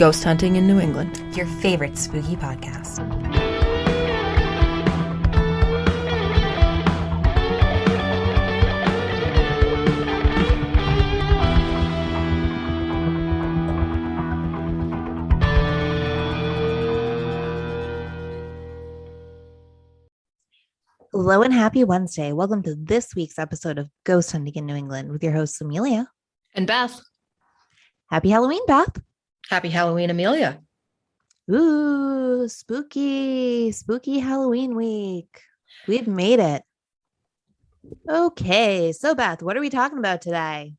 Ghost Hunting in New England, your favorite spooky podcast. Hello and happy Wednesday. Welcome to this week's episode of Ghost Hunting in New England with your hosts, Amelia. and Beth. Happy Halloween, Beth. Happy Halloween, Amelia. Ooh, spooky Halloween week. We've made it. Okay, so Beth, what are we talking about today?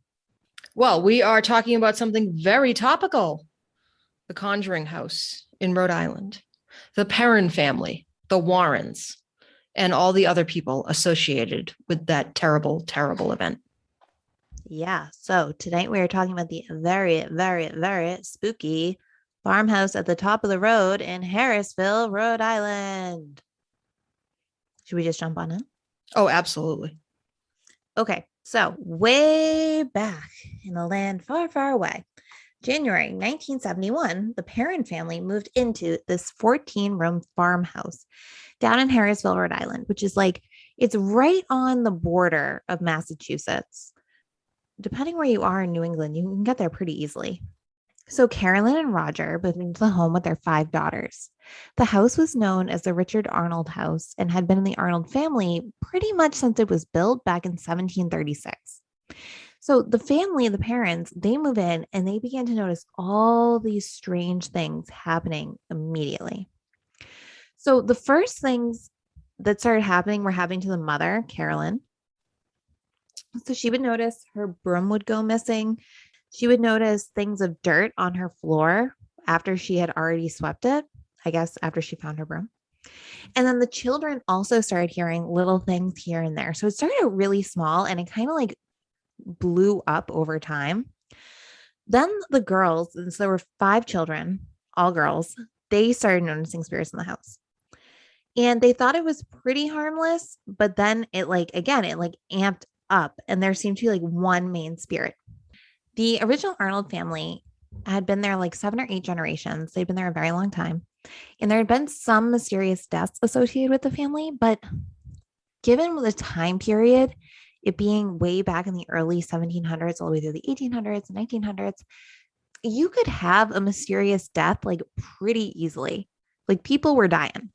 Well, we are talking about something very topical. The Conjuring House in Rhode Island, the Perron family, the Warrens, and all the other people associated with that terrible, terrible event. Yeah, so tonight we are talking about the very, very, very spooky farmhouse at the top of the road in Harrisville, Rhode Island. Should we just jump on in? Oh, absolutely. Okay, so way back in a land far, far away, January 1971, the Perron family moved into this 14-room farmhouse down in Harrisville, Rhode Island, which is it's right on the border of Massachusetts. Depending where you are in New England, you can get there pretty easily. So Carolyn and Roger moved into the home with their 5 daughters. The house was known as the Richard Arnold house and had been in the Arnold family pretty much since it was built back in 1736. So the family, the parents, they move in and they began to notice all these strange things happening immediately. So the first things that started happening were happening to the mother, Carolyn. So she would notice her broom would go missing. She would notice things of dirt on her floor after she had already swept it, I guess after she found her broom. And then the children also started hearing little things here and there. So it started out really small and it kind of blew up over time. Then the girls, and so there were 5 children, all girls, they started noticing spirits in the house. And they thought it was pretty harmless, but then it amped up and there seemed to be one main spirit. The original Arnold family had been there 7 or 8 generations. They'd been there a very long time. And there had been some mysterious deaths associated with the family, but given the time period, it being way back in the early 1700s, all the way through the 1800s and 1900s, you could have a mysterious death pretty easily. People were dying.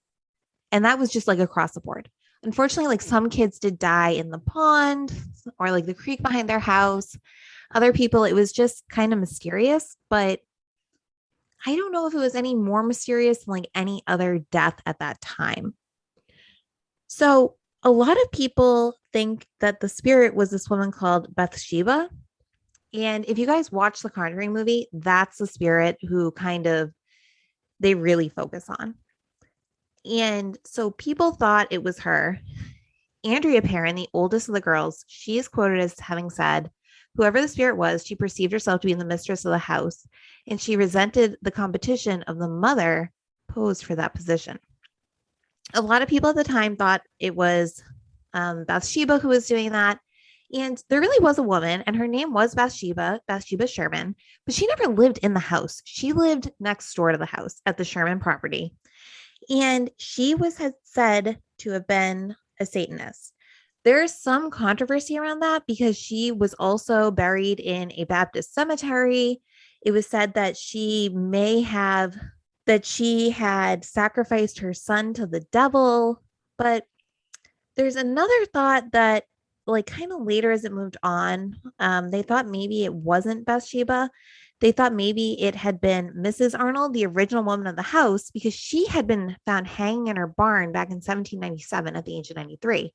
And that was just across the board. Unfortunately, some kids did die in the pond or the creek behind their house. Other people, it was just kind of mysterious, but I don't know if it was any more mysterious than any other death at that time. So a lot of people think that the spirit was this woman called Bathsheba. And if you guys watch the Conjuring movie, that's the spirit who they really focus on. And so people thought it was her. Andrea Perron, the oldest of the girls, she is quoted as having said, whoever the spirit was, she perceived herself to be the mistress of the house, and she resented the competition of the mother posed for that position. A lot of people at the time thought it was Bathsheba who was doing that. And there really was a woman, and her name was Bathsheba Sherman, but she never lived in the house. She lived next door to the house at the Sherman property. And she was said to have been a Satanist. There's some controversy around that because she was also buried in a Baptist cemetery. It was said that she had sacrificed her son to the devil. But there's another thought that kind of later as it moved on, they thought maybe it wasn't Bathsheba. They thought maybe it had been Mrs. Arnold, the original woman of the house, because she had been found hanging in her barn back in 1797 at the age of 93.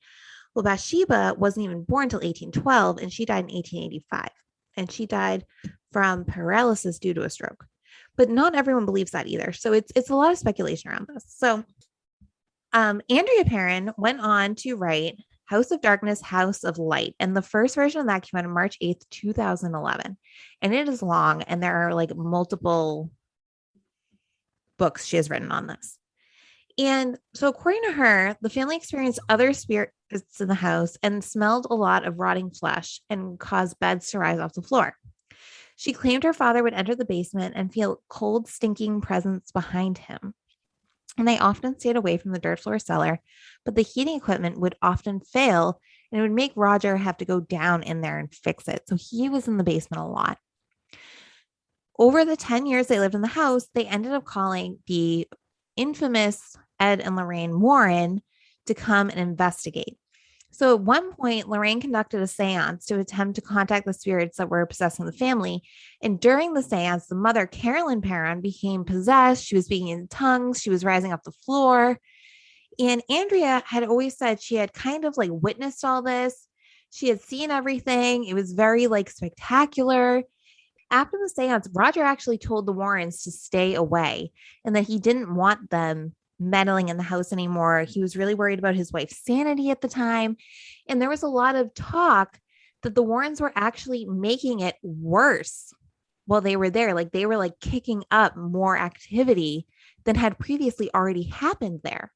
Well, Bathsheba wasn't even born until 1812, and she died in 1885. And she died from paralysis due to a stroke. But not everyone believes that either. So it's a lot of speculation around this. So Andrea Perron went on to write House of Darkness, House of Light. And the first version of that came out on March 8th, 2011. And it is long, and there are multiple books she has written on this. And so according to her, the family experienced other spirits in the house and smelled a lot of rotting flesh and caused beds to rise off the floor. She claimed her father would enter the basement and feel cold, stinking presence behind him. And they often stayed away from the dirt floor cellar, but the heating equipment would often fail and it would make Roger have to go down in there and fix it. So he was in the basement a lot. Over the 10 years they lived in the house, they ended up calling the infamous Ed and Lorraine Warren to come and investigate. So at one point, Lorraine conducted a seance to attempt to contact the spirits that were possessing the family. And during the seance, the mother, Carolyn Perron, became possessed. She was speaking in tongues. She was rising off the floor. And Andrea had always said she had kind of like witnessed all this. She had seen everything. It was very like spectacular. After the seance, Roger actually told the Warrens to stay away and that he didn't want them meddling in the house anymore. He was really worried about his wife's sanity at the time. And there was a lot of talk that the Warrens were actually making it worse while they were there. Like they were like kicking up more activity than had previously already happened there.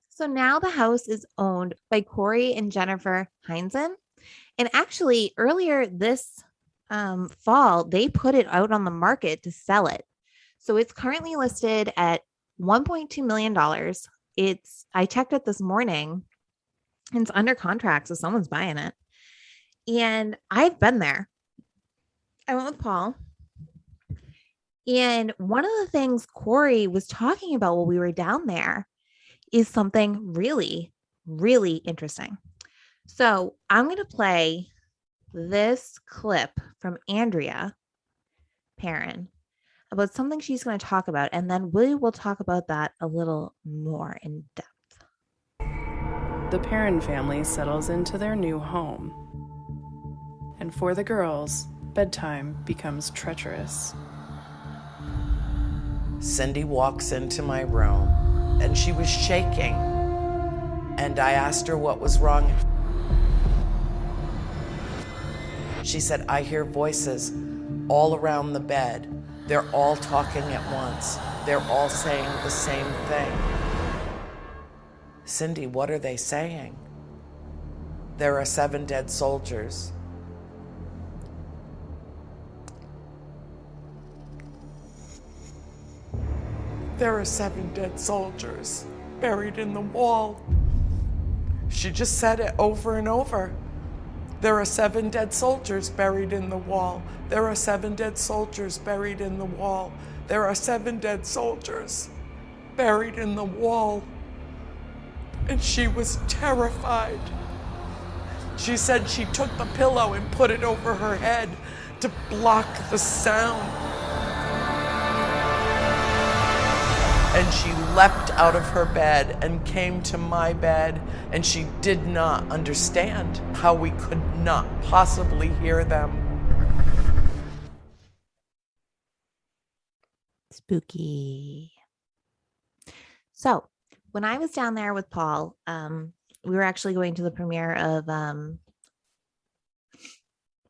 So now the house is owned by Corey and Jennifer Heinzen. And actually earlier this fall, they put it out on the market to sell it. So it's currently listed at $1.2 million. I checked it this morning and it's under contract. So someone's buying it. And I've been there. I went with Paul. And one of the things Corey was talking about while we were down there is something really, really interesting. So I'm going to play this clip from Andrea Perron about something she's going to talk about, and then we will talk about that a little more in depth. The Perron family settles into their new home, and for the girls, bedtime becomes treacherous. Cindy walks into my room, and she was shaking, and I asked her what was wrong. She said, I hear voices all around the bed. They're all talking at once. They're all saying the same thing. Cindy, what are they saying? There are 7 dead soldiers. There are 7 dead soldiers buried in the wall. She just said it over and over. There are 7 dead soldiers buried in the wall. There are 7 dead soldiers buried in the wall. There are 7 dead soldiers buried in the wall. And she was terrified. She said she took the pillow and put it over her head to block the sound. And she leapt out of her bed and came to my bed, and she did not understand how we could not possibly hear them. Spooky. So when I was down there with Paul, we were actually going to the premiere of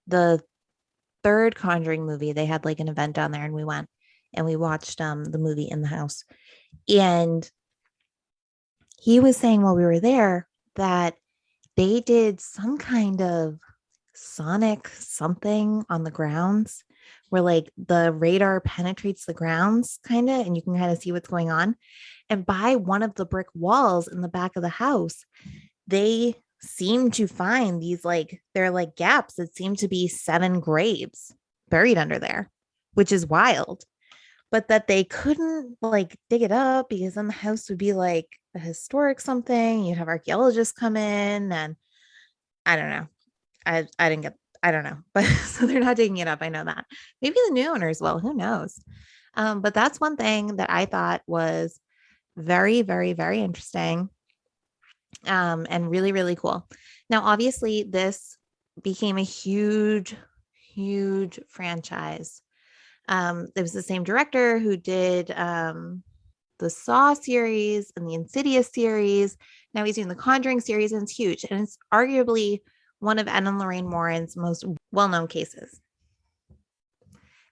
the 3rd Conjuring movie. They had like an event down there, and we went and we watched the movie in the house. And he was saying while we were there that they did some kind of sonic something on the grounds where like the radar penetrates the grounds kind of, and you can kind of see what's going on. And by one of the brick walls in the back of the house, they seem to find these like, they're like gaps that seem to be 7 graves buried under there, which is wild. But that they couldn't like dig it up because then the house would be like a historic something. You'd have archaeologists come in, and I don't know. I don't know. But so they're not digging it up. I know that. Maybe the new owners will. Who knows? But that's one thing that I thought was very, very, very interesting. And really, really cool. Now, obviously, this became a huge, huge franchise. It was the same director who did the Saw series and the Insidious series. Now he's doing the Conjuring series, and it's huge. And it's arguably one of Ed and Lorraine Warren's most well-known cases.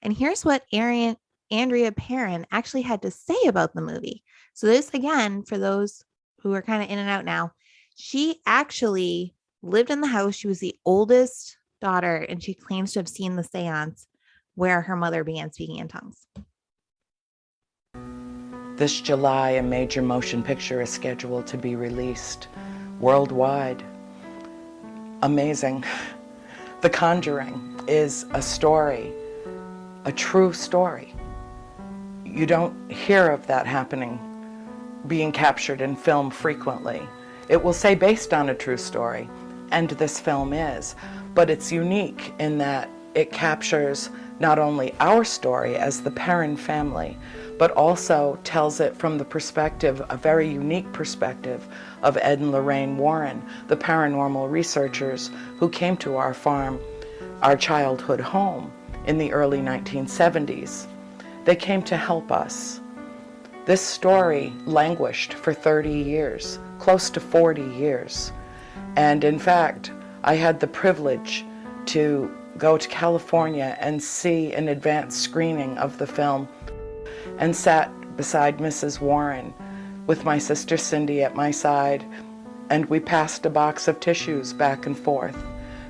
And here's what Andrea Perron actually had to say about the movie. So this, again, for those who are kind of in and out now, she actually lived in the house. She was the oldest daughter, and she claims to have seen the seance where her mother began speaking in tongues. This July, a major motion picture is scheduled to be released worldwide. Amazing. The Conjuring is a story, a true story. You don't hear of that happening, being captured in film frequently. It will say based on a true story, and this film is, but it's unique in that it captures not only our story as the Perron family, but also tells it from the perspective, a very unique perspective, of Ed and Lorraine Warren, the paranormal researchers who came to our farm, our childhood home, in the early 1970s. They came to help us. This story languished for 30 years, close to 40 years. And in fact, I had the privilege to go to California and see an advanced screening of the film, and sat beside Mrs. Warren with my sister Cindy at my side, and we passed a box of tissues back and forth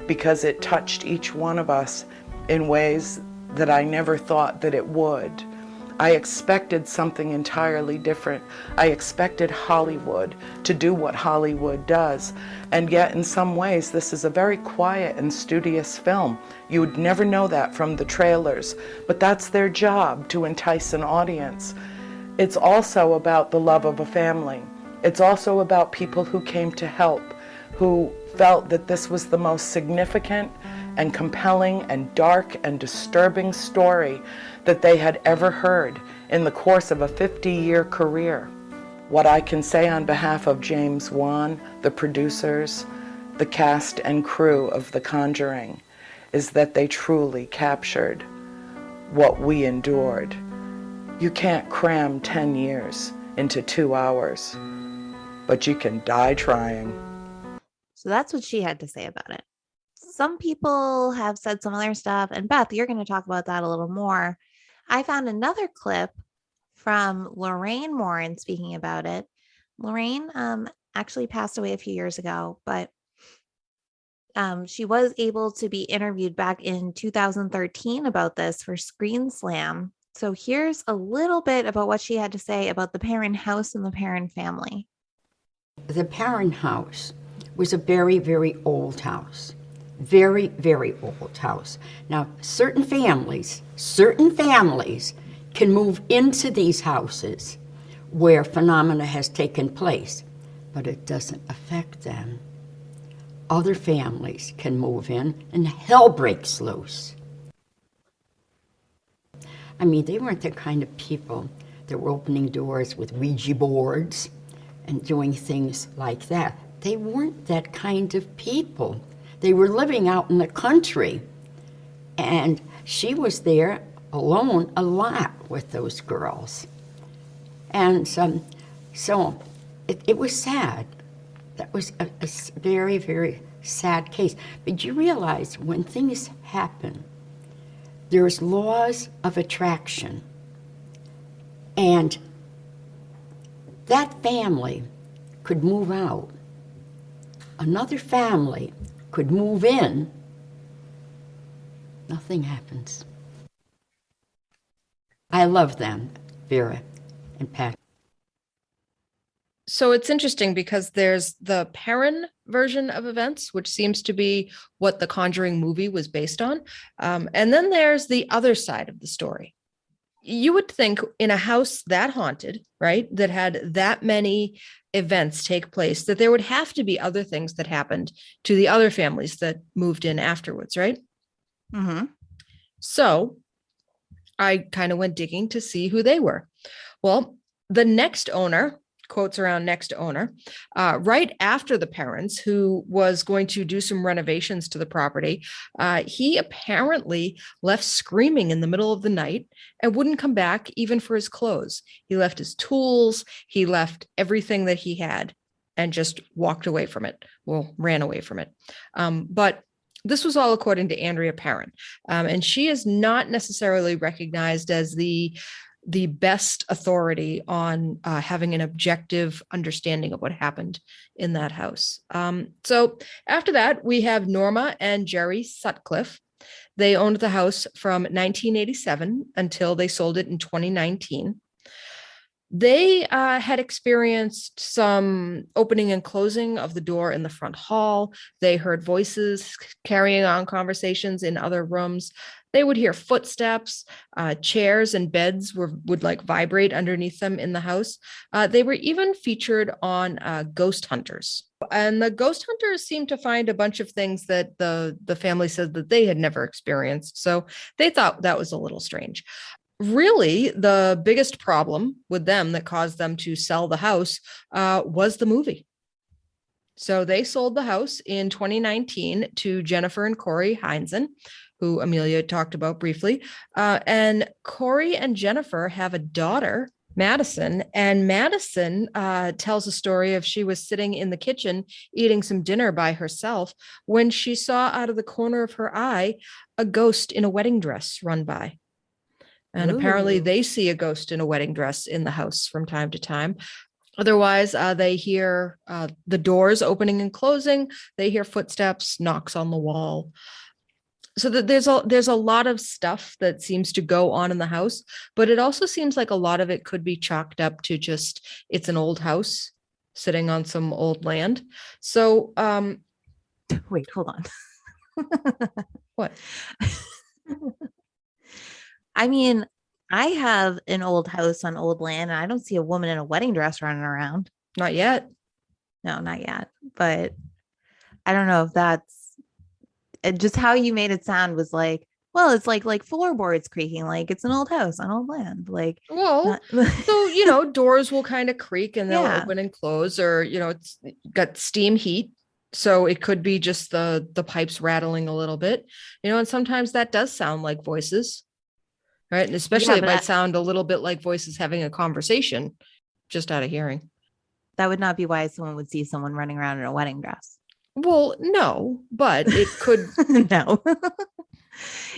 because it touched each one of us in ways that I never thought that it would. I expected something entirely different. I expected Hollywood to do what Hollywood does, and yet in some ways this is a very quiet and studious film. You would never know that from the trailers, but that's their job, to entice an audience. It's also about the love of a family. It's also about people who came to help, who felt that this was the most significant and compelling and dark and disturbing story that they had ever heard in the course of a 50-year career. What I can say on behalf of James Wan, the producers, the cast and crew of The Conjuring, is that they truly captured what we endured. You can't cram 10 years into 2 hours, but you can die trying. So that's what she had to say about it. Some people have said some other stuff, and Beth, you're going to talk about that a little more. I found another clip from Lorraine Warren speaking about it. Lorraine actually passed away a few years ago, but she was able to be interviewed back in 2013 about this for Screen Slam. So here's a little bit about what she had to say about the Perron house and the Perron family. The Perron house was a very, very old house. Very, very old house. Now, certain families can move into these houses where phenomena has taken place, but it doesn't affect them. Other families can move in and hell breaks loose. I mean, they weren't the kind of people that were opening doors with Ouija boards and doing things like that. They weren't that kind of people. They were living out in the country, and she was there alone a lot with those girls. And so it was sad. That was a very, very sad case. But you realize when things happen, there's laws of attraction. And that family could move out. Another family could move in. Nothing happens. I love them, Vera and Pat. So it's interesting because there's the Perron version of events, which seems to be what the Conjuring movie was based on. And then there's the other side of the story. You would think in a house that haunted, right, that had that many events take place, that there would have to be other things that happened to the other families that moved in afterwards, right? Mm-hmm. So I kind of went digging to see who they were. Well, the next owner, quotes around next owner, right after the Perrons, who was going to do some renovations to the property, he apparently left screaming in the middle of the night and wouldn't come back even for his clothes. He left his tools, he left everything that he had and just walked away from it. Well, ran away from it. But this was all according to Andrea Perron. And she is not necessarily recognized as the best authority on having an objective understanding of what happened in that house. So after that, we have Norma and Jerry Sutcliffe. They owned the house from 1987 until they sold it in 2019. They had experienced some opening and closing of the door in the front hall. They heard voices carrying on conversations in other rooms. They would hear footsteps. Chairs and beds would like vibrate underneath them in the house. They were even featured on Ghost Hunters. And the ghost hunters seemed to find a bunch of things that the family said that they had never experienced. So they thought that was a little strange. Really, the biggest problem with them that caused them to sell the house was the movie. So they sold the house in 2019 to Jennifer and Corey Heinzen, who Amelia talked about briefly. And Corey and Jennifer have a daughter, Madison, and Madison tells a story of she was sitting in the kitchen eating some dinner by herself when she saw out of the corner of her eye a ghost in a wedding dress run by. And apparently they see a ghost in a wedding dress in the house from time to time. Otherwise, they hear the doors opening and closing. They hear footsteps, knocks on the wall. So that there's a lot of stuff that seems to go on in the house, but it also seems like a lot of it could be chalked up to just it's an old house sitting on some old land. So Wait, hold on. what? I mean, I have an old house on old land, and I don't see a woman in a wedding dress running around. Not yet. No, not yet. But I don't know if that's just how you made it sound was like, well, it's like floorboards creaking, like it's an old house on old land. Like, well, so doors will kind of creak and they'll open and close, or it's got steam heat. So it could be just the pipes rattling a little bit, and sometimes that does sound like voices. Right. And especially it might sound a little bit like voices having a conversation just out of hearing. That would not be why someone would see someone running around in a wedding dress. Well, no, but it could. No.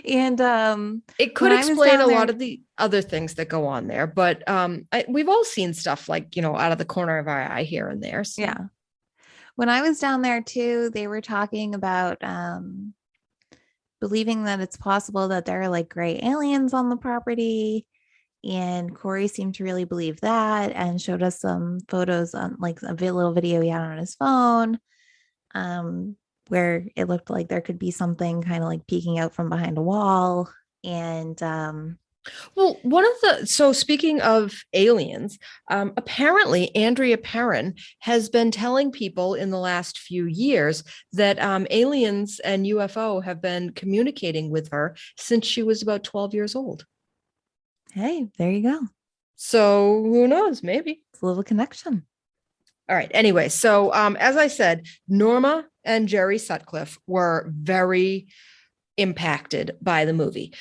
And it could explain a lot of the other things that go on there. But we've all seen stuff like, out of the corner of our eye here and there. So. Yeah. When I was down there, too, they were talking about believing that it's possible that there are like gray aliens on the property. And Corey seemed to really believe that and showed us some photos on like a little video he had on his phone where it looked like there could be something kind of like peeking out from behind a wall. And well, so speaking of aliens, apparently Andrea Perrin has been telling people in the last few years that aliens and UFO have been communicating with her since she was about 12 years old. Hey, there you go. So who knows? Maybe it's a little connection. All right. Anyway, so as I said, Norma and Jerry Sutcliffe were very impacted by the movie.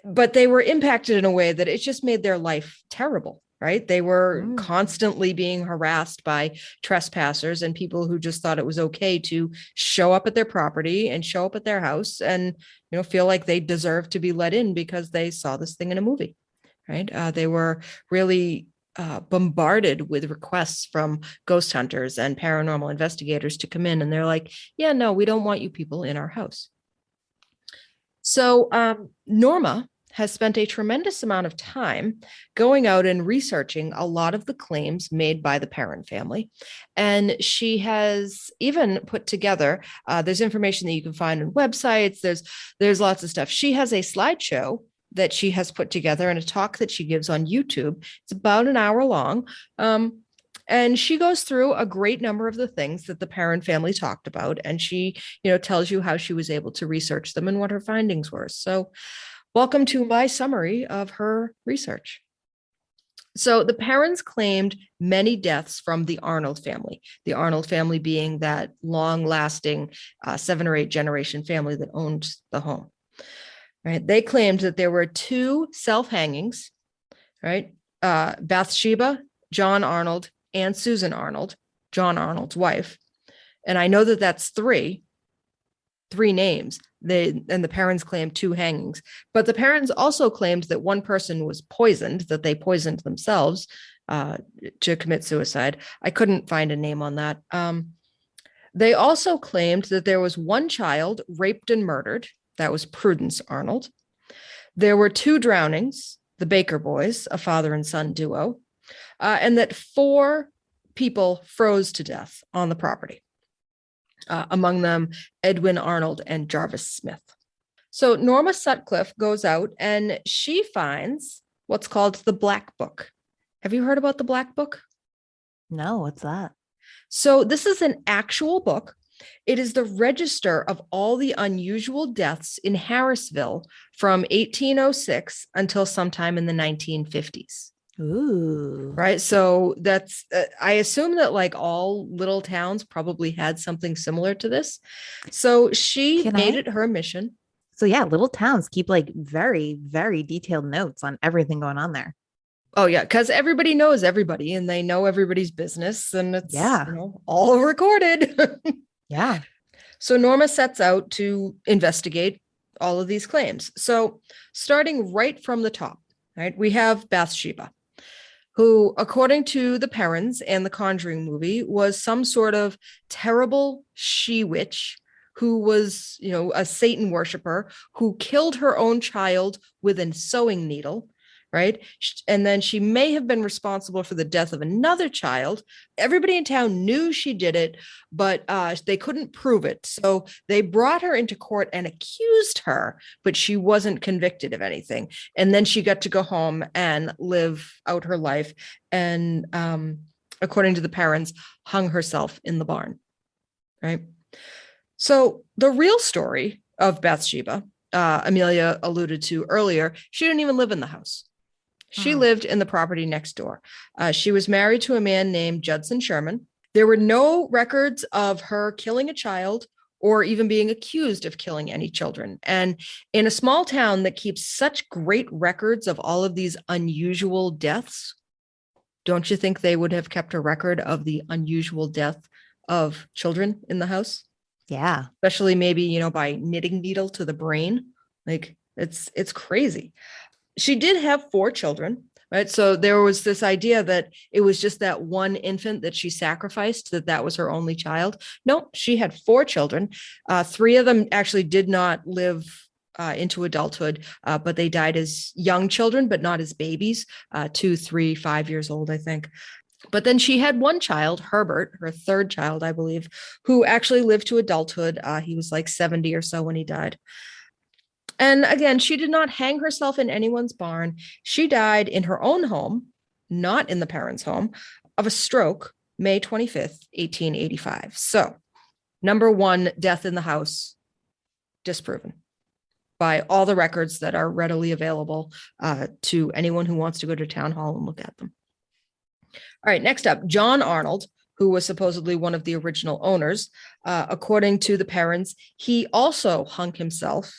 But they were impacted in a way that it just made their life terrible, right? They were constantly being harassed by trespassers and people who just thought it was okay to show up at their property and show up at their house and, feel like they deserved to be let in because they saw this thing in a movie, right? They were really bombarded with requests from ghost hunters and paranormal investigators to come in. And they're like, yeah, no, we don't want you people in our house. So Norma has spent a tremendous amount of time going out and researching a lot of the claims made by the Perrin family. And she has even put together, there's information that you can find on websites. There's lots of stuff. She has a slideshow that she has put together and a talk that she gives on YouTube. It's about an hour long. And she goes through a great number of the things that the Perrin family talked about. And she, tells you how she was able to research them and what her findings were. So welcome to my summary of her research. So the Perrins claimed many deaths from the Arnold family being that long-lasting 7 or 8 generation family that owned the home. Right? They claimed that there were 2 self-hangings, right? Bathsheba, John Arnold, and Susan Arnold, John Arnold's wife. And I know that that's 3 names. The Perrins claimed 2 hangings, but the Perrins also claimed that one person was poisoned, that they poisoned themselves to commit suicide. I couldn't find a name on that. They also claimed that there was one child raped and murdered, That was Prudence Arnold. There were 2 drownings, the Baker boys, a father and son duo, and that 4 people froze to death on the property. Among them, Edwin Arnold and Jarvis Smith. So Norma Sutcliffe goes out and she finds what's called the Black Book. Have you heard about the Black Book? No, what's that? So this is an actual book. It is the register of all the unusual deaths in Harrisville from 1806 until sometime in the 1950s. Ooh. Right. So that's, I assume that like all little towns probably had something similar to this. So she made it her mission. So yeah, little towns keep like very, very detailed notes on everything going on there. Oh yeah, because everybody knows everybody and they know everybody's business and it's all recorded. Yeah. So Norma sets out to investigate all of these claims. So starting right from the top, right, we have Bathsheba, who, according to the Perrons and the Conjuring movie, was some sort of terrible she-witch who was, a Satan worshiper who killed her own child with a sewing needle, right? And then she may have been responsible for the death of another child. Everybody in town knew she did it, but they couldn't prove it. So they brought her into court and accused her, but she wasn't convicted of anything. And then she got to go home and live out her life. And according to the Perrons, hung herself in the barn, right? So the real story of Bathsheba, Amelia alluded to earlier, she didn't even live in the house. She lived in the property next door. She was married to a man named Judson Sherman. There were no records of her killing a child or even being accused of killing any children. And in a small town that keeps such great records of all of these unusual deaths, don't you think they would have kept a record of the unusual death of children in the house? Yeah. Especially maybe, by knitting needle to the brain. Like it's crazy. She did have 4 children, right? So there was this idea that it was just that one infant that she sacrificed, that was her only child. No, she had 4 children. 3 of them actually did not live into adulthood, but they died as young children, but not as babies, 2, 3, 5 years old, I think. But then she had one child, Herbert, her 3rd child, I believe, who actually lived to adulthood. He was like 70 or so when he died. And again, she did not hang herself in anyone's barn. She died in her own home, not in the Perrons' home, of a stroke, May 25th, 1885. So, number 1, death in the house, disproven by all the records that are readily available to anyone who wants to go to town hall and look at them. All right, next up, John Arnold, who was supposedly one of the original owners. According to the Perrons, he also hung himself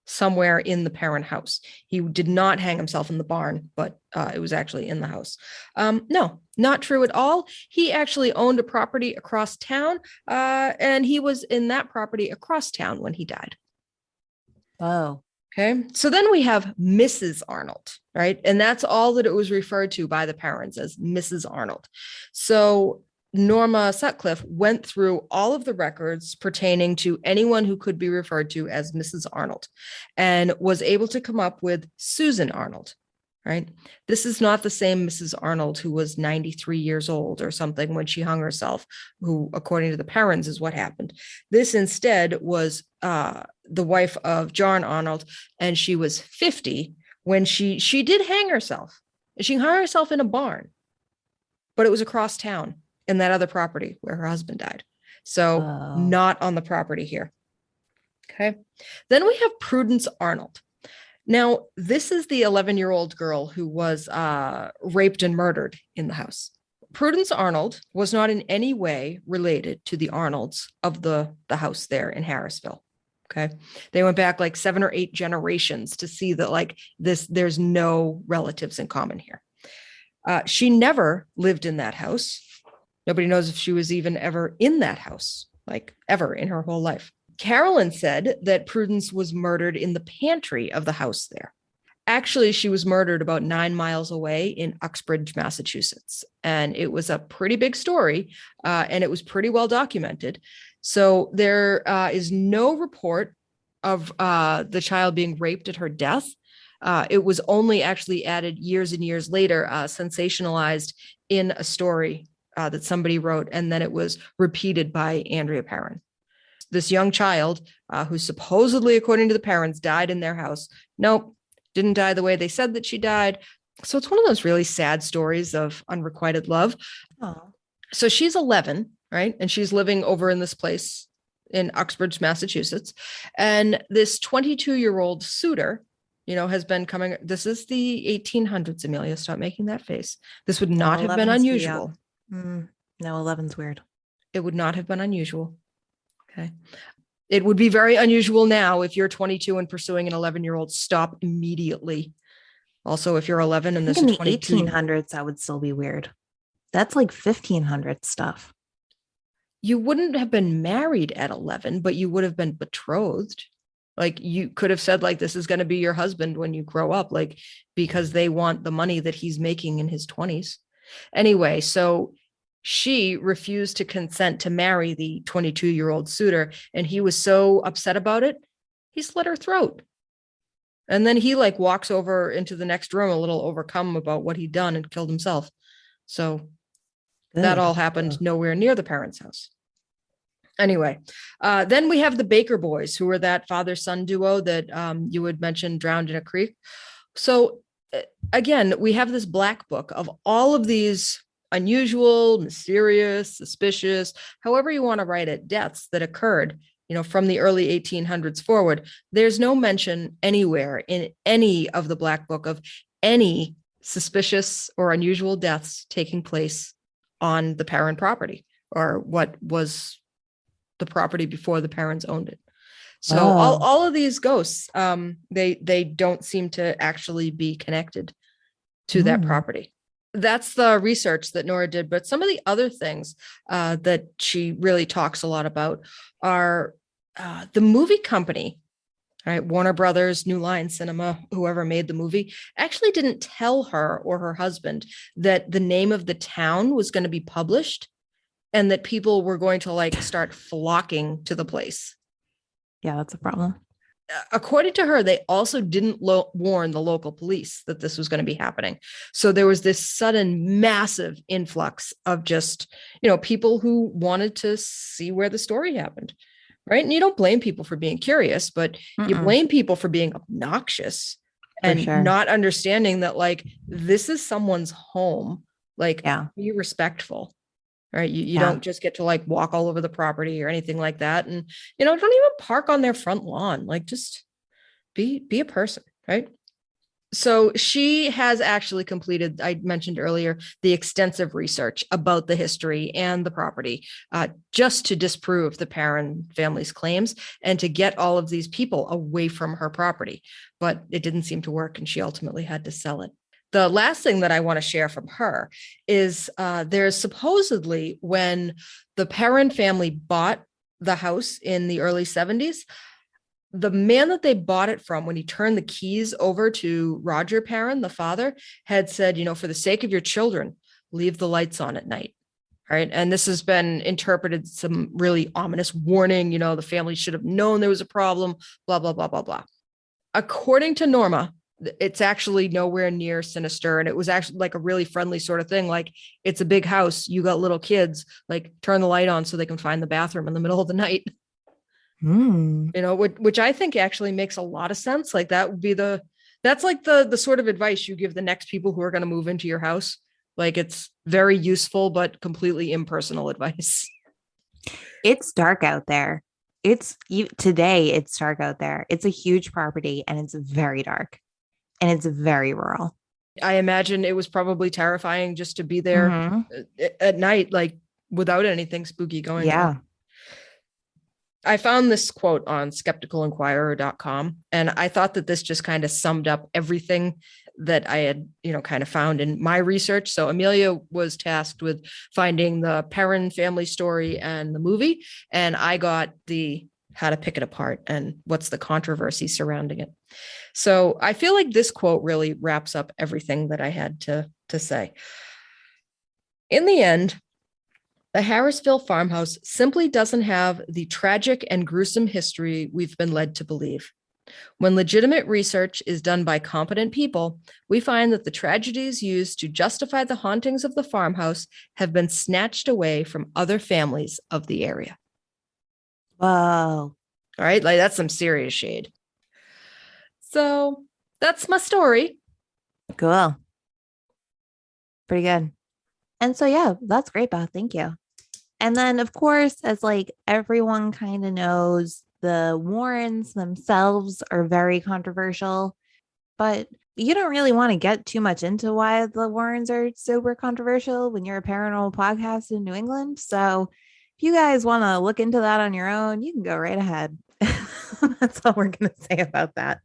somewhere in the Perron house. He did not hang himself in the barn, but it was actually in the house. No, not true at all. He actually owned a property across town, and he was in that property across town when he died. Oh. Okay, so then we have Mrs. Arnold, right? And that's all that it was referred to by the Perrons as Mrs. Arnold. So Norma Sutcliffe went through all of the records pertaining to anyone who could be referred to as Mrs. Arnold and was able to come up with Susan Arnold, right? This is not the same Mrs. Arnold who was 93 years old or something when she hung herself, who, according to the Perrons, is what happened. This instead was the wife of John Arnold, and she was 50 when she did hang herself. She hung herself in a barn, but it was across town in that other property where her husband died. So not on the property here. Okay. Then we have Prudence Arnold. Now, this is the 11-year-old girl who was raped and murdered in the house. Prudence Arnold was not in any way related to the Arnolds of the house there in Harrisville. Okay. They went back like 7 or 8 generations to see that like there's no relatives in common here. She never lived in that house. Nobody knows if she was even ever in that house, like ever in her whole life. Carolyn said that Prudence was murdered in the pantry of the house there. Actually, she was murdered about 9 miles away in Uxbridge, Massachusetts. And it was a pretty big story, and it was pretty well documented. So there is no report of the child being raped at her death. It was only actually added years and years later, sensationalized in a story that somebody wrote, and then it was repeated by Andrea Perron. This young child, who supposedly, according to the parents, died in their house. Nope, didn't die the way they said that she died. So it's one of those really sad stories of unrequited love. Oh. So she's 11, right? And she's living over in this place in Uxbridge, Massachusetts. And this 22-year-old suitor, has been coming. This is the 1800s, Amelia. Stop making that face. This would not have been 11's too unusual. young. No, 11's weird. It would not have been unusual. Okay. It would be very unusual now if you're 22 and pursuing an 11-year-old. Stop immediately. Also, if you're 11 and I this think is in the 22. 1800s, that would still be weird. That's like 1500 stuff. You wouldn't have been married at 11, but you would have been betrothed. Like you could have said, like, this is going to be your husband when you grow up, like, because they want the money that he's making in his 20s. Anyway, so she refused to consent to marry the 22-year-old suitor. And he was so upset about it, he slit her throat. And then he walks over into the next room, a little overcome about what he'd done, and killed himself. So that all happened nowhere near the parents' house. Anyway, then we have the Baker boys, who were that father-son duo that you had mentioned drowned in a creek. So again, we have this black book of all of these unusual, mysterious, suspicious, however you want to write it, deaths that occurred, from the early 1800s forward. There's no mention anywhere in any of the black book of any suspicious or unusual deaths taking place on the Perron property, or what was the property before the parents owned it. So all of these ghosts, they don't seem to actually be connected to that property. That's the research that Nora did. But some of the other things that she really talks a lot about are the movie company, right? Warner Brothers, New Line Cinema, whoever made the movie, actually didn't tell her or her husband that the name of the town was going to be published and that people were going to start flocking to the place. Yeah, that's a problem. According to her, they also didn't warn the local police that this was going to be happening. So there was this sudden massive influx of just, people who wanted to see where the story happened. Right. And you don't blame people for being curious, but you blame people for being obnoxious and not understanding that, this is someone's home. Be respectful. Right. You don't just get to walk all over the property or anything like that. And, don't even park on their front lawn. Just be a person. Right. So she has actually completed, I mentioned earlier, the extensive research about the history and the property, just to disprove the Perron family's claims and to get all of these people away from her property. But it didn't seem to work, and she ultimately had to sell it. The last thing that I want to share from her is there's supposedly, when the Perron family bought the house in the early 70s, the man that they bought it from, when he turned the keys over to Roger Perron, the father, had said, for the sake of your children, leave the lights on at night. All right. And this has been interpreted some really ominous warning. The family should have known there was a problem, blah, blah, blah, blah, blah. According to Norma, it's actually nowhere near sinister. And it was actually a really friendly sort of thing. It's a big house. You got little kids, turn the light on so they can find the bathroom in the middle of the night. Which I think actually makes a lot of sense. That would be the sort of advice you give the next people who are going to move into your house. It's very useful, but completely impersonal advice. It's dark out there. Today it's dark out there. It's a huge property and it's very dark and it's very rural. I imagine it was probably terrifying just to be there at night, without anything spooky going on. I found this quote on skepticalinquirer.com, and I thought that this just kind of summed up everything that I had, kind of found in my research. So Amelia was tasked with finding the Perron family story and the movie, and I got the how to pick it apart and what's the controversy surrounding it. So I feel like this quote really wraps up everything that I had to say. In the end, The Harrisville farmhouse simply doesn't have the tragic and gruesome history we've been led to believe. When legitimate research is done by competent people, we find that the tragedies used to justify the hauntings of the farmhouse have been snatched away from other families of the area. Whoa. All right, like that's some serious shade. So that's my story. Cool. Pretty good. And so, yeah, that's great, Beth. Thank you. And then, of course, as like everyone kind of knows, the Warrens themselves are very controversial, but you don't really want to get too much into why the Warrens are super controversial when you're a paranormal podcast in New England. So if you guys want to look into that on your own, you can go right ahead. That's all we're going to say about that.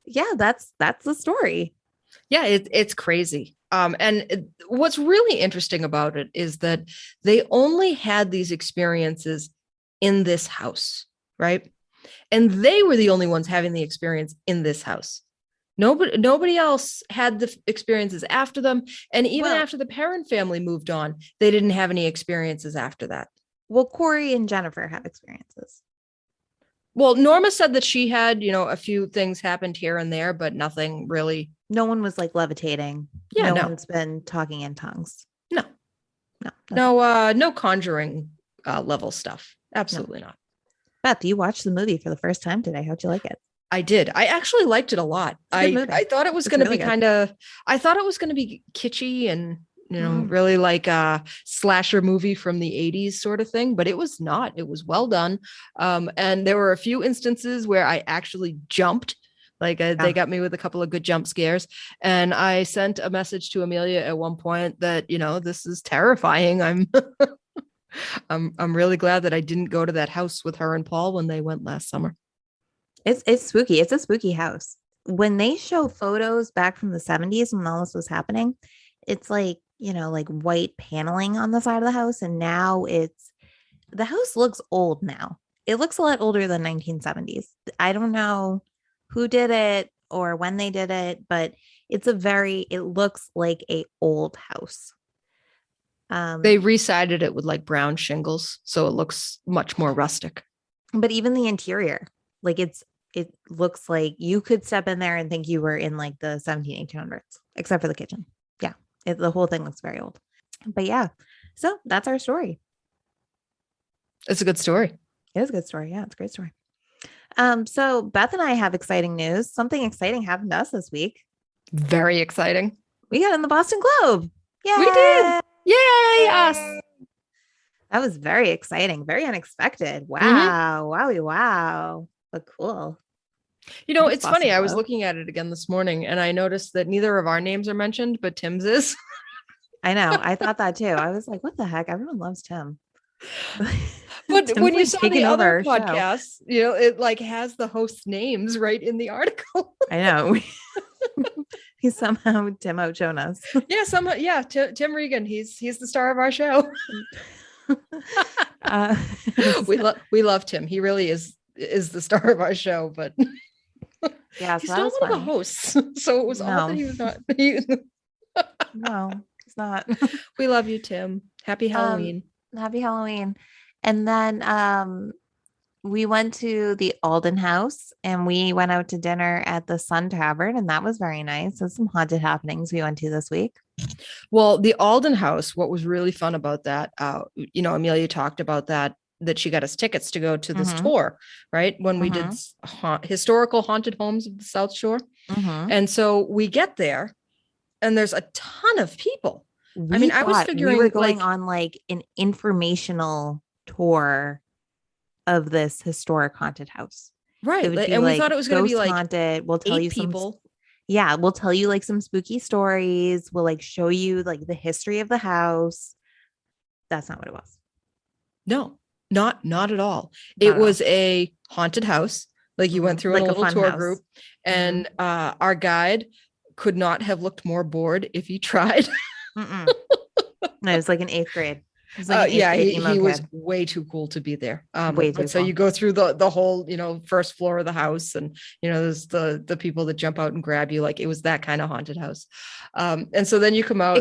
Yeah, that's the story. Yeah, it's crazy. What's really interesting about it is that they only had these experiences in this house, right? And they were the only ones having the experience in this house. Nobody else had the experiences after them. And even after the Perrin family moved on, they didn't have any experiences after that. Well, Corey and Jennifer have experiences. Well, Norma said that she had, a few things happened here and there, but nothing really. No one was like levitating. Yeah, no one's been talking in tongues. No conjuring level stuff. Absolutely not. Beth, you watched the movie for the first time today. How'd you like it? I did. I actually liked it a lot. I thought it was going to be I thought it was going to be kitschy and, really like a slasher movie from the 80s sort of thing, but it was not. It was well done. And there were a few instances where I actually jumped. They got me with a couple of good jump scares. And I sent a message to Amelia at one point that, this is terrifying. I'm really glad that I didn't go to that house with her and Paul when they went last summer. It's spooky. It's a spooky house. When they show photos back from the 70s when all this was happening, it's like, like white paneling on the side of the house. And now the house looks old now. It looks a lot older than 1970s. I don't know who did it or when they did it, but it looks like a old house. They resided it with like brown shingles, so it looks much more rustic. But even the interior, like it looks like you could step in there and think you were in like the 1800s, except for the kitchen. Yeah, the whole thing looks very old. But yeah, so that's our story. It's a good story. It is a good story. Yeah, it's a great story. So Beth and I have exciting news. Something exciting happened to us this week. Very exciting. We got in the Boston Globe. Yay! We did. Yay, us. That was very exciting. Very unexpected. Wow. Wowie, wow. But cool. It's funny. I was looking at it again this morning and I noticed that neither of our names are mentioned, but Tim's is. I know. I thought that too. I was like, what the heck? Everyone loves Tim. But Tim's when you like saw taking the over other our podcasts, it like has the host names right in the article. I know. He's somehow Tim outshone us. Yeah, somehow. Yeah, Tim Regan. He's the star of our show. We love Tim. He really is the star of our show, but yeah, he's not one of the hosts. So it was odd that he was not. No, he's not. We love you, Tim. Happy Halloween. Happy Halloween. And then we went to the Alden House and we went out to dinner at the Sun Tavern, and that was very nice. There's some haunted happenings we went to this week. Well, the Alden House, what was really fun about that, Amelia talked about that she got us tickets to go to this tour, right? When we did historical haunted homes of the South Shore. And so we get there and there's a ton of people. I was figuring we were going on like an informational tour of this historic haunted house. Right. And we thought it was going to be like haunted. We'll tell you people. We'll tell you like some spooky stories. We'll like show you like the history of the house. That's not what it was. No, not at all. It was a haunted house. Like you went through like a little tour group and our guide could not have looked more bored if he tried. No, it was like an 8th grade. He was way too cool to be there. So you go through the whole, first floor of the house, and there's the people that jump out and grab you. Like it was that kind of haunted house. And so then you come out,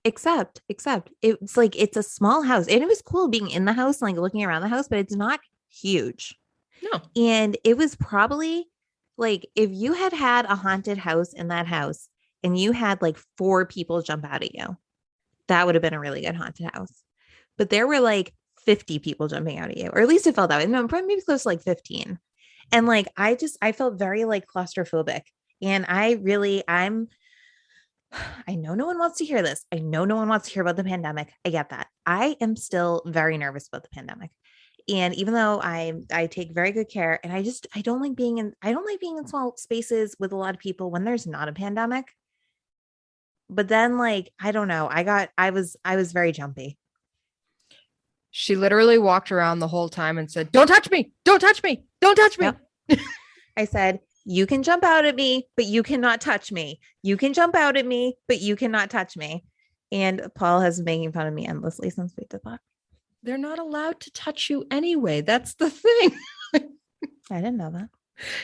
except it's like it's a small house, and it was cool being in the house, like looking around the house, but it's not huge. No. And it was probably like if you had had a haunted house in that house and you had like 4 people jump out at you, that would have been a really good haunted house. But there were like 50 people jumping out at you, or at least it felt that way. No, probably maybe close to like 15. And like I felt very like claustrophobic. And I know no one wants to hear this. I know no one wants to hear about the pandemic. I get that. I am still very nervous about the pandemic. And even though I take very good care, and I don't like being in small spaces with a lot of people when there's not a pandemic. But then like, I don't know, I was very jumpy. She literally walked around the whole time and said, "Don't touch me. Don't touch me. Don't touch me." Yep. I said, "You can jump out at me, but you cannot touch me. You can jump out at me, but you cannot touch me." And Paul has been making fun of me endlessly since we did that. They're not allowed to touch you anyway. That's the thing. I didn't know that.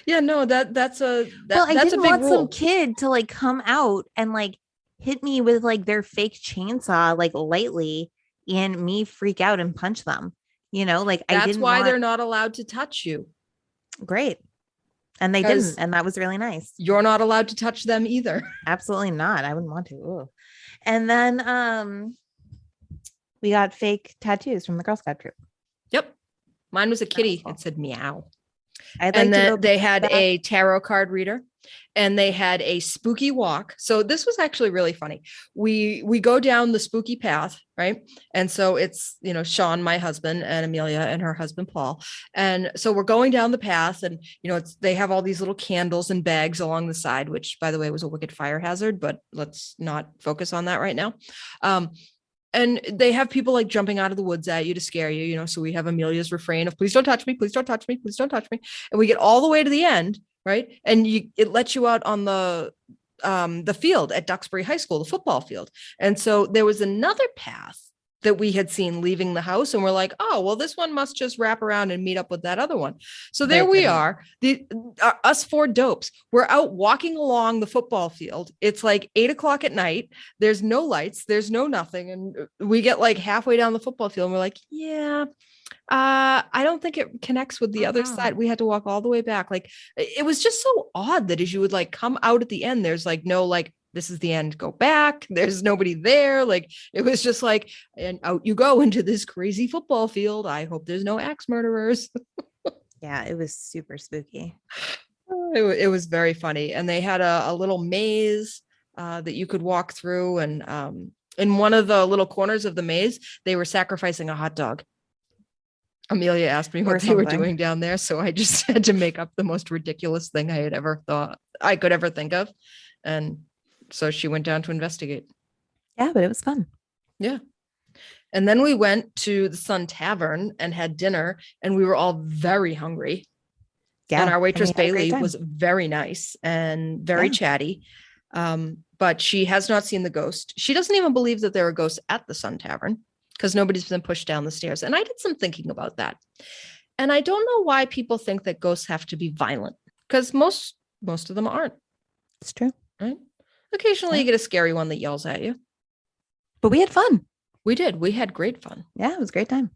Yeah, no, that's a Well, I that's didn't a big want rule. some kid to like come out and like hit me with like their fake chainsaw like lightly and me freak out and punch them. You know, like I That's didn't why want... they're not allowed to touch you. Great. And they 'Cause didn't. And that was really nice. You're not allowed to touch them either. Absolutely not. I wouldn't want to. Ugh. And then we got fake tattoos from the Girl Scout troop. Yep. Mine was a kitty. cool. It said meow. I'd like And to then go they had back- a tarot card reader, and they had a spooky walk. So this was actually really funny. We go down the spooky path, right? And so it's, Sean, my husband, and Amelia and her husband Paul. And so we're going down the path, and they have all these little candles and bags along the side, which by the way was a wicked fire hazard, but let's not focus on that right now. And they have people like jumping out of the woods at you to scare you, so we have Amelia's refrain of "please don't touch me, please don't touch me, please don't touch me." And we get all the way to the end, right? And it lets you out on the field at Duxbury High School, the football field. And so there was another path that we had seen leaving the house, and we're like, "Oh, well, this one must just wrap around and meet up with that other one." So there we are, us 4 dopes. We're out walking along the football field. It's like 8:00 at night. There's no lights. There's no nothing. And we get like halfway down the football field, and we're like, "Yeah, I don't think it connects with the other side." We had to walk all the way back. Like, it was just so odd that as you would like come out at the end, there's like no like, "This is the end, go back." There's nobody there. Like, it was just like, and out you go into this crazy football field. I hope there's no axe murderers. Yeah, it was super spooky. It was very funny. And they had a little maze that you could walk through. And in one of the little corners of the maze, they were sacrificing a hot dog. Amelia asked me what they were doing down there. So I just had to make up the most ridiculous thing I had ever thought I could ever think of. And so she went down to investigate. Yeah, but it was fun. Yeah. And then we went to the Sun Tavern and had dinner, and we were all very hungry. Yeah. And our waitress we had a great Bailey time. was very nice and very chatty. But she has not seen the ghost. She doesn't even believe that there are ghosts at the Sun Tavern because nobody's been pushed down the stairs. And I did some thinking about that. And I don't know why people think that ghosts have to be violent, because most of them aren't. It's true. Right? Occasionally you get a scary one that yells at you. But we had fun. We did. We had great fun. Yeah, it was a great time.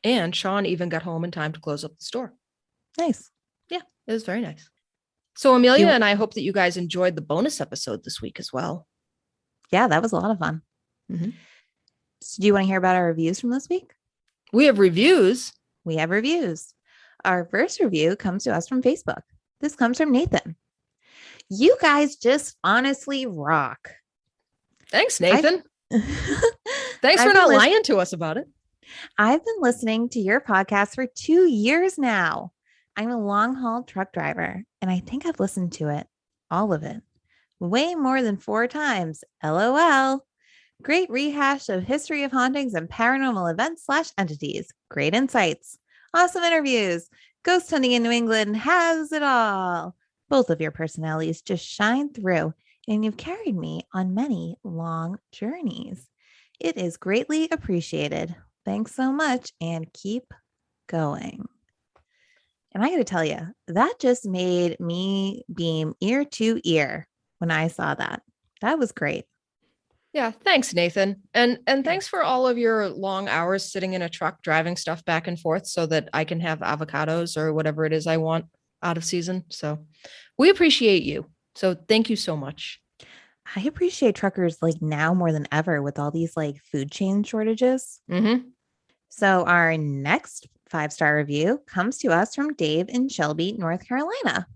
And Sean even got home in time to close up the store. Nice. Yeah, it was very nice. So Amelia and I hope that you guys enjoyed the bonus episode this week as well. Yeah, that was a lot of fun. Mm-hmm. So do you want to hear about our reviews from this week? We have reviews. We have reviews. Our first review comes to us from Facebook. This comes from Nathan. "You guys just honestly rock." Thanks, Nathan. Thanks for not lying to us about it. I've been listening to your podcast for 2 years now. I'm a long haul truck driver, and I think I've listened to it, all of it, way more than 4 times. LOL. Great rehash of history of hauntings and paranormal events / entities. Great insights. Awesome interviews. Ghost hunting in New England has it all. Both of your personalities just shine through, and you've carried me on many long journeys. It is greatly appreciated. Thanks so much, and keep going. And I got to tell you, that just made me beam ear to ear when I saw that. That was great. Yeah, thanks, Nathan. And thanks for all of your long hours sitting in a truck driving stuff back and forth so that I can have avocados or whatever it is I want out of season. So we appreciate you. So thank you so much. I appreciate truckers like now more than ever with all these like food chain shortages. Mm-hmm. So our next 5-star review comes to us from Dave in Shelby, North Carolina.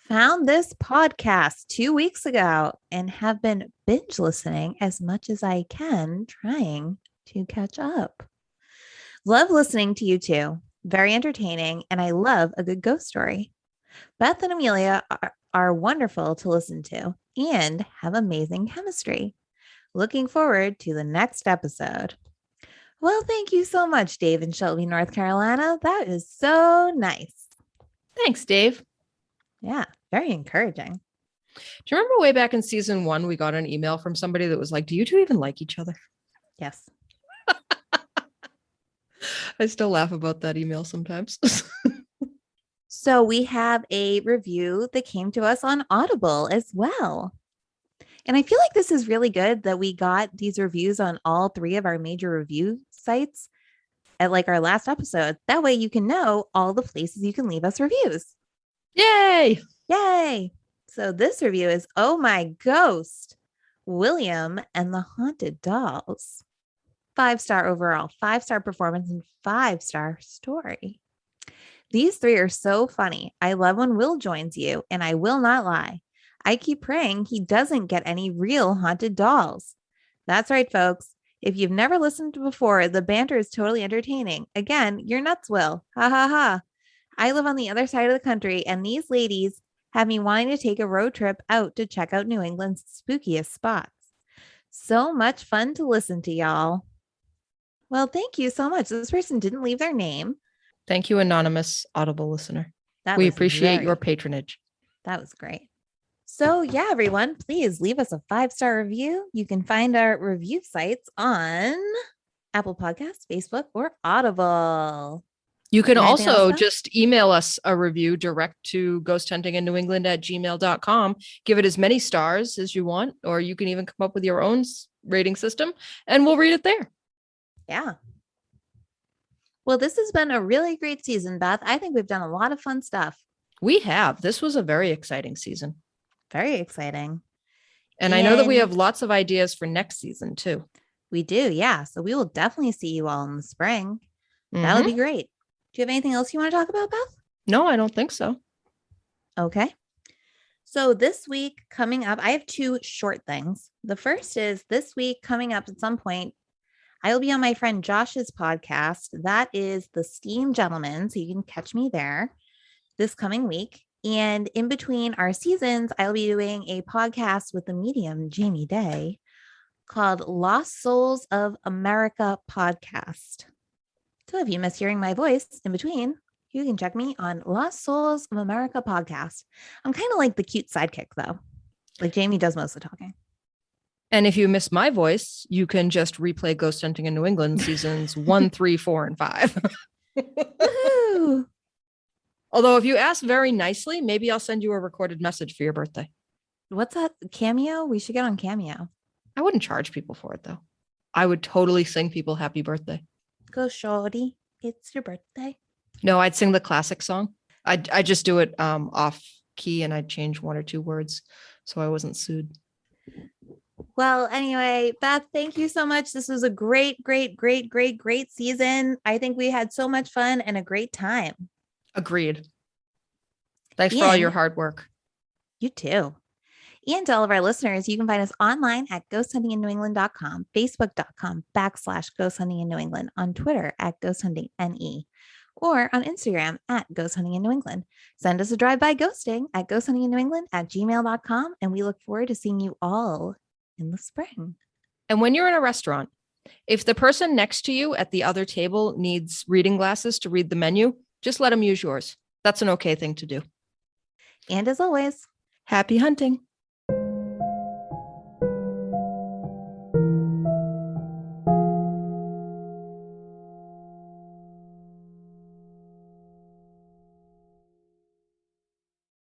Found this podcast 2 weeks ago and have been binge listening as much as I can, trying to catch up. Love listening to you two. Very entertaining, and I love a good ghost story. Beth and Amelia are wonderful to listen to and have amazing chemistry. Looking forward to the next episode. Well, thank you so much, Dave in Shelby, North Carolina. That is so nice. Thanks, Dave. Yeah, very encouraging. Do you remember way back in season 1, we got an email from somebody that was like, do you two even like each other? Yes. I still laugh about that email sometimes. So we have a review that came to us on Audible as well. And I feel like this is really good that we got these reviews on all 3 of our major review sites at like our last episode. That way you can know all the places you can leave us reviews. Yay! Yay! So this review is Oh My Ghost, William and the Haunted Dolls. 5-star overall, 5-star performance, and 5-star story. These 3 are so funny. I love when Will joins you, and I will not lie. I keep praying he doesn't get any real haunted dolls. That's right, folks. If you've never listened before, the banter is totally entertaining. Again, you're nuts, Will. Ha ha ha. I live on the other side of the country, and these ladies have me wanting to take a road trip out to check out New England's spookiest spots. So much fun to listen to, y'all. Well, thank you so much. This person didn't leave their name. Thank you, anonymous Audible listener. That We was appreciate your patronage. That was great. So yeah, everyone, please leave us a 5-star review. You can find our review sites on Apple Podcasts, Facebook, or Audible. You can Anything also else, Beth? just email us a review direct to ghosthuntinginNewEngland@gmail.com. Give it as many stars as you want, or you can even come up with your own rating system and we'll read it there. Yeah. Well, this has been a really great season, Beth. I think we've done a lot of fun stuff. We have. This was a very exciting season. Very exciting. And I know that we And- have lots of ideas for next season too. We do. Yeah. So we will definitely see you all in the spring. That would Mhm. be great. Do you have anything else you want to talk about, Beth? No, I don't think so. Okay. So this week coming up, I have 2 short things. The first is this week coming up at some point, I will be on my friend Josh's podcast. That is The Steam Gentleman. So you can catch me there this coming week. And in between our seasons, I'll be doing a podcast with the medium Jamie Day called Lost Souls of America Podcast. So if you miss hearing my voice in between, you can check me on Lost Souls of America Podcast. I'm kind of like the cute sidekick, though. Like Jamie does most of the talking. And if you miss my voice, you can just replay Ghost Hunting in New England seasons 1, 3, 4, and 5. Woohoo! Although if you ask very nicely, maybe I'll send you a recorded message for your birthday. What's that? Cameo? We should get on Cameo. I wouldn't charge people for it though. I would totally sing people happy birthday. Go shorty, it's your birthday. No, I'd sing the classic song. I just do it off key and I'd change 1 or 2 words so I wasn't sued. Well, anyway, Beth, thank you so much. This was a great season. I think we had so much fun and a great time. Agreed. Thanks for all your And- hard work. You too. And to all of our listeners, you can find us online at ghosthuntinginnewengland.com, facebook.com/ghosthuntinginnewengland, on Twitter at ghosthuntingne, or on Instagram at ghosthuntinginnewengland. Send us a drive-by ghosting at ghosthuntinginnewengland@gmail.com, and we look forward to seeing you all in the spring. And when you're in a restaurant, if the person next to you at the other table needs reading glasses to read the menu, just let them use yours. That's an okay thing to do. And as always, Happy hunting.